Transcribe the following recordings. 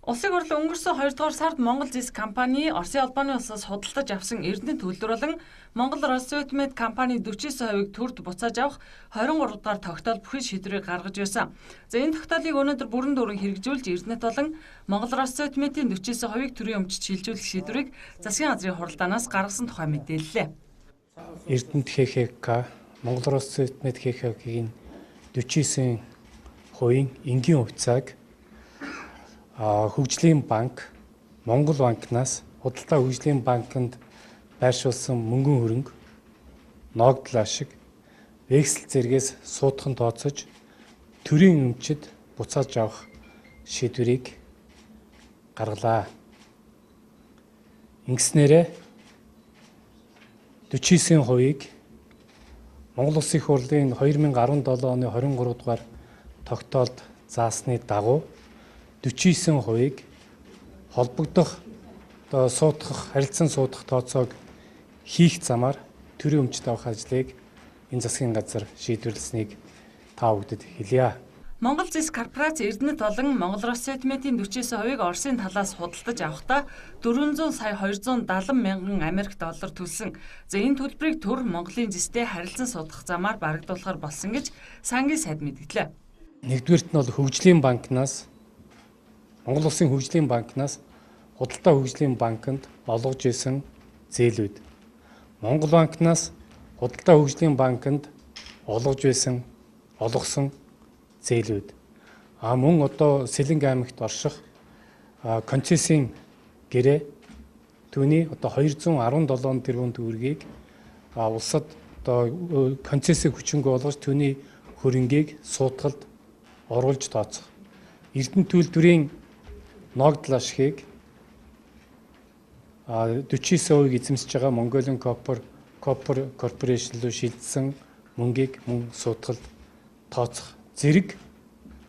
Улсын хурлын өнгөрсөн 2 дугаар сард Монгол Зис компани Оросын албаны улсаас худалдаж авсан Эрдэнэт төлбөр болон Монгол Россойтмед компани 49%-ийг төрд буцааж авах 23 дугаар тогтоол бүхий шийдвэрийг гаргаж байсан. За энэ тогтоолыг өнөөдөр бүрэн дүүрэн хэрэгжүүлж Эрдэнэт болон Монгол Россойтмедийн 49%-ийг төрийн өмчөд шилжүүлэх шийдвэрийг засгийн газрын хуралдаанаас гаргасан тухай мэдээллээ. Эрдэнэт ХХК Монгол Россойтмед ХХК-ийн 49%-ийн энгийн хувьцааг Хөгжлийн банк, Монгол банкнаас худалдаа хөгжлийн банкнд байршуулсан мөнгөн хөрөнгө, ногдол ашиг, вексель зэргээс суудхан тооцож төрийн өмчөд буцааж авах шийдвэрийг гаргалаа. Ингэснээрээ 49%-ийг Монгол Улсын хурлын 2017 оны 23 дугаар тогтоолд заасны дагуу 49%-ийг холбогдох харилцан суудах тооцоог хийх замаар төрийн өмчөд авах ажлыг энэ засгийн газар шийдвэрлэснийг та бүхэнд хэлье. Монгол Зис корпорац Эрдэнэт болон Монгол Россойтмедийн 49%-ийг Оросын талаас худалдаж авахдаа 400 сая 270 мянган Америк доллар төлсөн. За энэ төлбөрийг төр Монголын Зистэй харилцан суудах замаар барагдуулахар болсон гэж сангийн сайд мэдгэлээ. Нэгдүгээрт нь бол хөгжлийн банкнаас Монгол Улсын хөгжлийн банкнаас худалдаа хөгжлийн банкнд олгож исэн зээлүүд. Монгол банкнаас худалдаа хөгжлийн банкнд олгосон зээлүүд. Мөн одоо Сэлэнг аймагт орших концессийн гэрээ түүний одоо 217 тэрбум төгрөгийг улсад одоо концессийн хүчингү олгож түүний хөрөнгийг суудгалд оруулж тооцох. Эрдэнэт төлбөрийн ногдол ашигыг 49%-ийг эзэмсэж байгаа Mongolian Copper Corporation руу шилжсэн мөнгийг мөн суудгалд тооцох зэрэг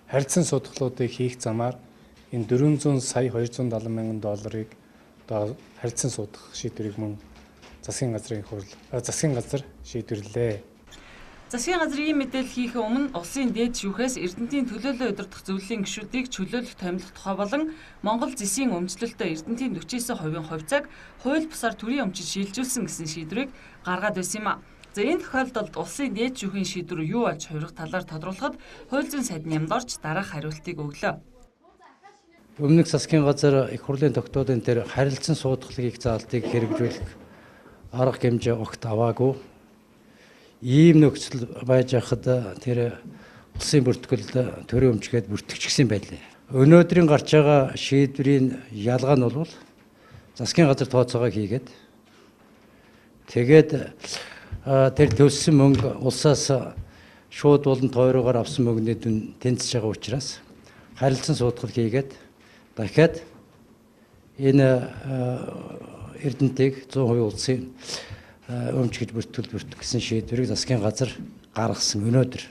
харилцан судалгаалуудыг хийх замаар энэ 400 сая 270 мянган долларыг одоо харилцан судалгах шийдвэрийг мөн засгийн газар шийдвэрлэлээ. Засгийн газрын ийм мэдээлэл хийхээ өмнө улсын дээд шүүхээс Эрдэнэтийн төлөөлөл удирдах зөвлөлийн гишүүдийг чөлөөлөх томилох тухай болон Монгол Зисийн өмчлөлтөд Эрдэнэтийн 49%-ийн хувьцааг хууль бусаар төрийн өмчөд шилжүүлсэн гэсэн шийдвэрийг гаргаад байсан юм а. За энэ тохиолдолд улсын дээд шүүхийн шийдвэр юу болж хувирах талаар тодруулахад хууль зүйн сайд Нямдорч дараах хариултыг өглөө. Өмнөх засгийн газар их хурлын тогтоолын дээр харилцан суудгалыг заалтыг хэрэгжүүлэх арга хэмжээ огт аваагүй. Ийм нөхцөл байж хахад тэр улсын бүртгэлд төрийн өмчгээд бүртгэгдсэн байлээ. Өнөөдрийн гарч байгаа шийдвэрийн ялгаа нь бол засгийн газар тооцоогоо хийгээд тэгээд тэр төлсөн мөнгө улсаас шууд болон тойрогоор авсан мөнгөний дүн тэнцэж байгаа учраас харилцан суудгал хийгээд дахиад энэ Эрдэнэтийг 100% улсын өмч гэж бүртгэх гэсэн шийдвэрийг засгийн газар гаргасан өнөөдөр.